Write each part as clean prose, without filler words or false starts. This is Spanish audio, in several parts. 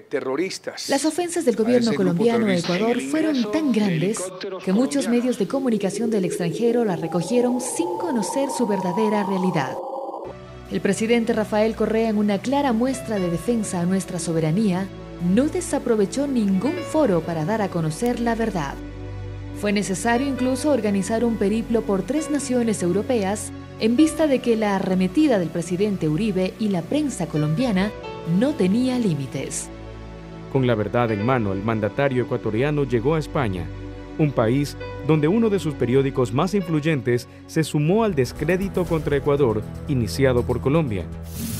Terroristas. Las ofensas del gobierno colombiano a Ecuador fueron tan grandes que muchos medios de comunicación del extranjero las recogieron sin conocer su verdadera realidad. El presidente Rafael Correa, en una clara muestra de defensa a nuestra soberanía, no desaprovechó ningún foro para dar a conocer la verdad. Fue necesario incluso organizar un periplo por 3 naciones europeas en vista de que la arremetida del presidente Uribe y la prensa colombiana no tenía límites. Con la verdad en mano, el mandatario ecuatoriano llegó a España, un país donde uno de sus periódicos más influyentes se sumó al descrédito contra Ecuador iniciado por Colombia.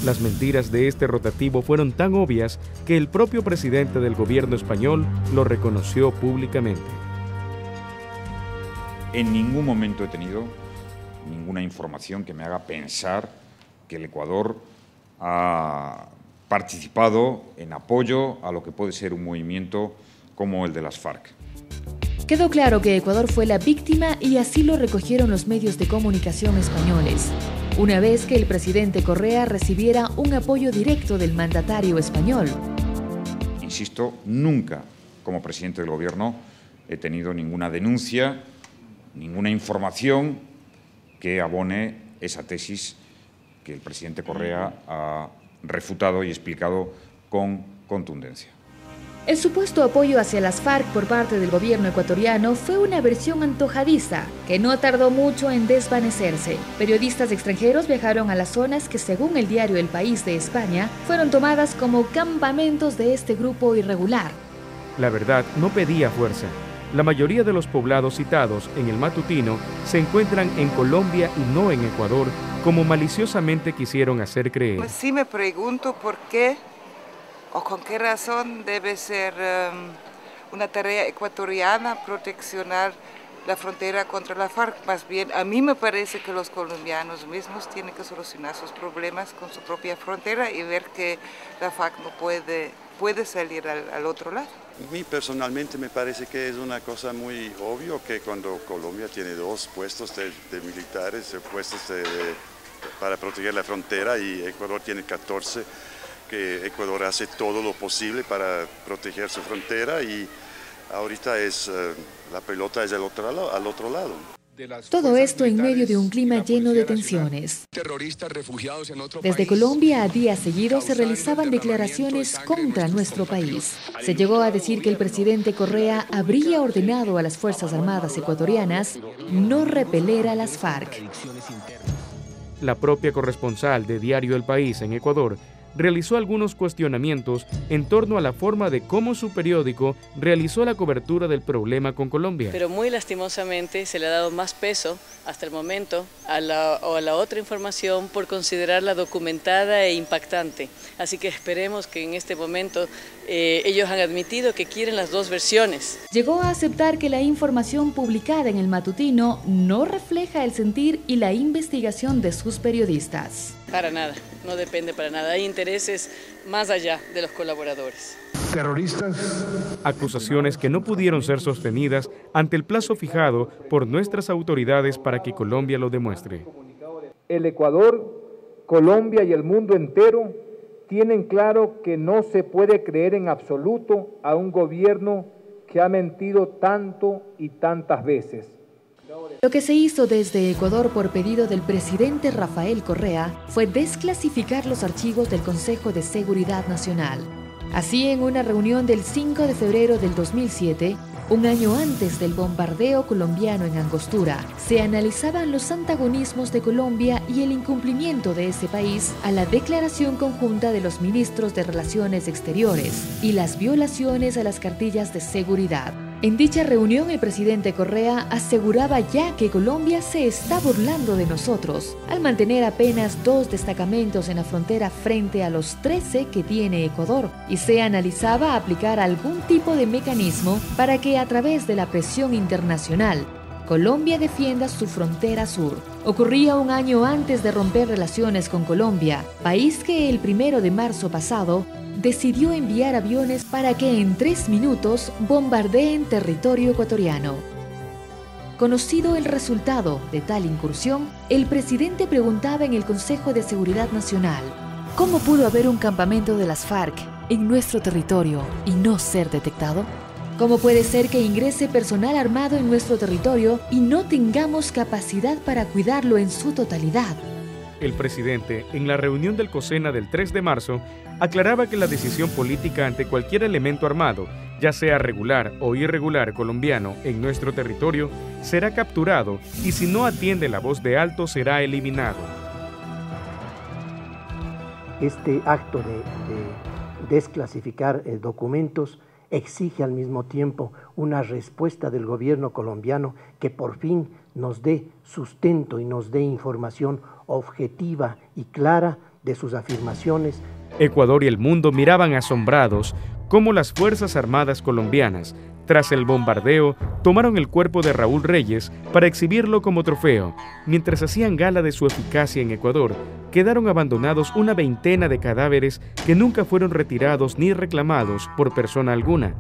Las mentiras de este rotativo fueron tan obvias que el propio presidente del gobierno español lo reconoció públicamente. En ningún momento he tenido ninguna información que me haga pensar que el Ecuador ha participado en apoyo a lo que puede ser un movimiento como el de las FARC. Quedó claro que Ecuador fue la víctima y así lo recogieron los medios de comunicación españoles, una vez que el presidente Correa recibiera un apoyo directo del mandatario español. Insisto, nunca como presidente del gobierno he tenido ninguna denuncia, ninguna información que abone esa tesis que el presidente Correa ha refutado y explicado con contundencia. El supuesto apoyo hacia las FARC por parte del gobierno ecuatoriano fue una versión antojadiza que no tardó mucho en desvanecerse. Periodistas extranjeros viajaron a las zonas que, según el diario El País de España, fueron tomadas como campamentos de este grupo irregular. La verdad no pedía fuerza. La mayoría de los poblados citados en el matutino se encuentran en Colombia y no en Ecuador, como maliciosamente quisieron hacer creer. Pues sí me pregunto por qué o con qué razón debe ser una tarea ecuatoriana proteccionar la frontera contra la FARC. Más bien, a mí me parece que los colombianos mismos tienen que solucionar sus problemas con su propia frontera y ver que la FARC no puede salir al otro lado. A mí personalmente me parece que es una cosa muy obvio que cuando Colombia tiene 2 puestos de militares, para proteger la frontera, y Ecuador tiene 14, que Ecuador hace todo lo posible para proteger su frontera, y ahorita la pelota es al otro lado. Todo esto en medio de un clima lleno de tensiones. Desde Colombia, a días seguidos se realizaban declaraciones contra nuestro país. Se llegó a decir que el presidente Correa habría ordenado a las Fuerzas Armadas ecuatorianas no repeler a las FARC. La propia corresponsal de Diario El País en Ecuador realizó algunos cuestionamientos en torno a la forma de cómo su periódico realizó la cobertura del problema con Colombia. Pero muy lastimosamente se le ha dado más peso hasta el momento a la otra información por considerarla documentada e impactante. Así que esperemos que en este momento ellos han admitido que quieren las 2 versiones. Llegó a aceptar que la información publicada en el matutino no refleja el sentir y la investigación de sus periodistas. Para nada, no depende para nada. Hay intereses más allá de los colaboradores. Terroristas. Acusaciones que no pudieron ser sostenidas ante el plazo fijado por nuestras autoridades para que Colombia lo demuestre. El Ecuador, Colombia y el mundo entero tienen claro que no se puede creer en absoluto a un gobierno que ha mentido tanto y tantas veces. Lo que se hizo desde Ecuador por pedido del presidente Rafael Correa fue desclasificar los archivos del Consejo de Seguridad Nacional. Así, en una reunión del 5 de febrero del 2007, un año antes del bombardeo colombiano en Angostura, se analizaban los antagonismos de Colombia y el incumplimiento de ese país a la declaración conjunta de los ministros de Relaciones Exteriores y las violaciones a las cartillas de seguridad. En dicha reunión, el presidente Correa aseguraba ya que Colombia se está burlando de nosotros al mantener apenas 2 destacamentos en la frontera frente a los 13 que tiene Ecuador, y se analizaba aplicar algún tipo de mecanismo para que, a través de la presión internacional, Colombia defienda su frontera sur. Ocurría un año antes de romper relaciones con Colombia, país que el 1 de marzo pasado decidió enviar aviones para que en 3 minutos bombardeen territorio ecuatoriano. Conocido el resultado de tal incursión, el presidente preguntaba en el Consejo de Seguridad Nacional: ¿cómo pudo haber un campamento de las FARC en nuestro territorio y no ser detectado? ¿Cómo puede ser que ingrese personal armado en nuestro territorio y no tengamos capacidad para cuidarlo en su totalidad? El presidente, en la reunión del COSENA del 3 de marzo, aclaraba que la decisión política ante cualquier elemento armado, ya sea regular o irregular colombiano en nuestro territorio, será capturado y si no atiende la voz de alto será eliminado. Este acto de desclasificar documentos exige al mismo tiempo una respuesta del gobierno colombiano que por fin nos dé sustento y nos dé información objetiva y clara de sus afirmaciones. Ecuador y el mundo miraban asombrados cómo las Fuerzas Armadas colombianas, tras el bombardeo, tomaron el cuerpo de Raúl Reyes para exhibirlo como trofeo. Mientras hacían gala de su eficacia en Ecuador, quedaron abandonados una veintena de cadáveres que nunca fueron retirados ni reclamados por persona alguna.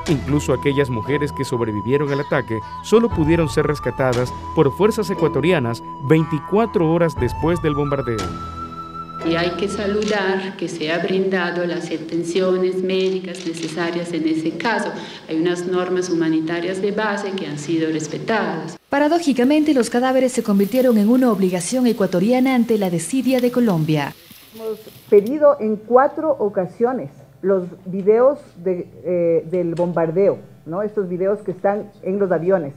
Incluso aquellas mujeres que sobrevivieron al ataque solo pudieron ser rescatadas por fuerzas ecuatorianas 24 horas después del bombardeo. Y hay que saludar que se ha brindado las atenciones médicas necesarias en ese caso. Hay unas normas humanitarias de base que han sido respetadas. Paradójicamente, los cadáveres se convirtieron en una obligación ecuatoriana ante la desidia de Colombia. Hemos pedido en 4 ocasiones los videos del bombardeo, ¿no? Estos videos que están en los aviones.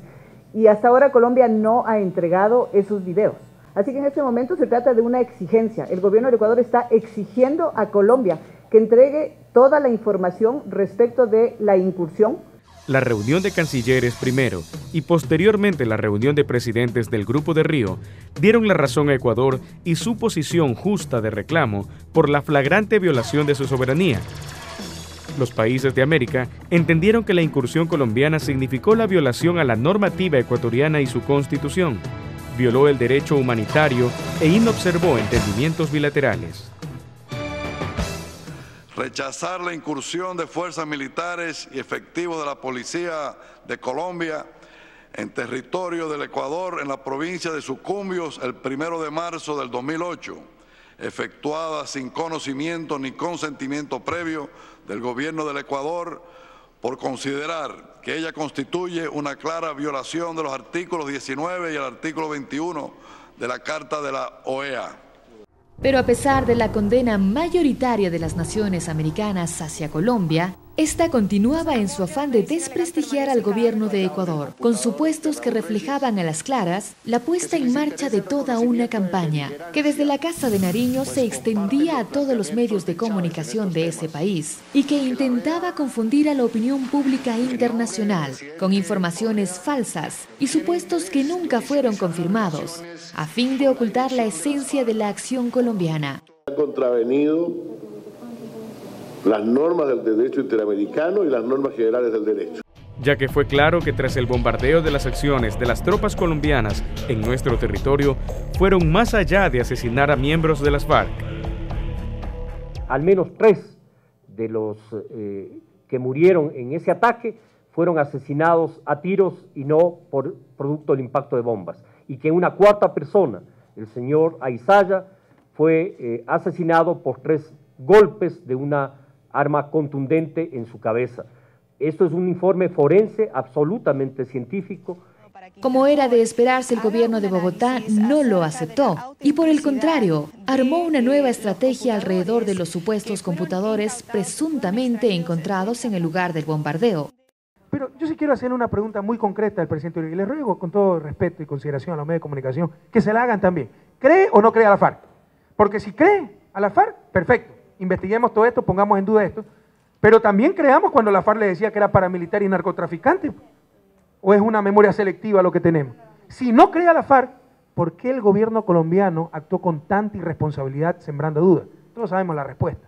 Y hasta ahora Colombia no ha entregado esos videos. Así que en este momento se trata de una exigencia. El gobierno del Ecuador está exigiendo a Colombia que entregue toda la información respecto de la incursión. La reunión de cancilleres primero y posteriormente la reunión de presidentes del Grupo de Río dieron la razón a Ecuador y su posición justa de reclamo por la flagrante violación de su soberanía. Los países de América entendieron que la incursión colombiana significó la violación a la normativa ecuatoriana y su constitución. Violó el derecho humanitario e inobservó entendimientos bilaterales. Rechazar la incursión de fuerzas militares y efectivos de la Policía de Colombia en territorio del Ecuador en la provincia de Sucumbios el 1 de marzo del 2008, efectuada sin conocimiento ni consentimiento previo del gobierno del Ecuador, por considerar que ella constituye una clara violación de los artículos 19 y el artículo 21 de la Carta de la OEA. Pero a pesar de la condena mayoritaria de las naciones americanas hacia Colombia, esta continuaba en su afán de desprestigiar al gobierno de Ecuador, con supuestos que reflejaban a las claras la puesta en marcha de toda una campaña, que desde la Casa de Nariño se extendía a todos los medios de comunicación de ese país y que intentaba confundir a la opinión pública internacional con informaciones falsas y supuestos que nunca fueron confirmados, a fin de ocultar la esencia de la acción colombiana. Ha contravenido las normas del derecho interamericano y las normas generales del derecho. Ya que fue claro que tras el bombardeo de las acciones de las tropas colombianas en nuestro territorio, fueron más allá de asesinar a miembros de las FARC. Al menos 3 de los que murieron en ese ataque fueron asesinados a tiros y no por producto del impacto de bombas. Y que una 4ª persona, el señor Aizaya, fue asesinado por 3 golpes de una arma contundente en su cabeza. Esto es un informe forense absolutamente científico. Como era de esperarse, el gobierno de Bogotá no lo aceptó y por el contrario, armó una nueva estrategia alrededor de los supuestos computadores presuntamente encontrados en el lugar del bombardeo. Pero yo sí quiero hacer una pregunta muy concreta al presidente Uribe, y le ruego con todo respeto y consideración a los medios de comunicación que se la hagan también. ¿Cree o no cree a la FARC? Porque si cree a la FARC, perfecto. Investiguemos todo esto, pongamos en duda esto, pero también creamos cuando la FARC le decía que era paramilitar y narcotraficante, o es una memoria selectiva lo que tenemos. Si no cree a la FARC, ¿por qué el gobierno colombiano actuó con tanta irresponsabilidad sembrando dudas? Todos sabemos la respuesta.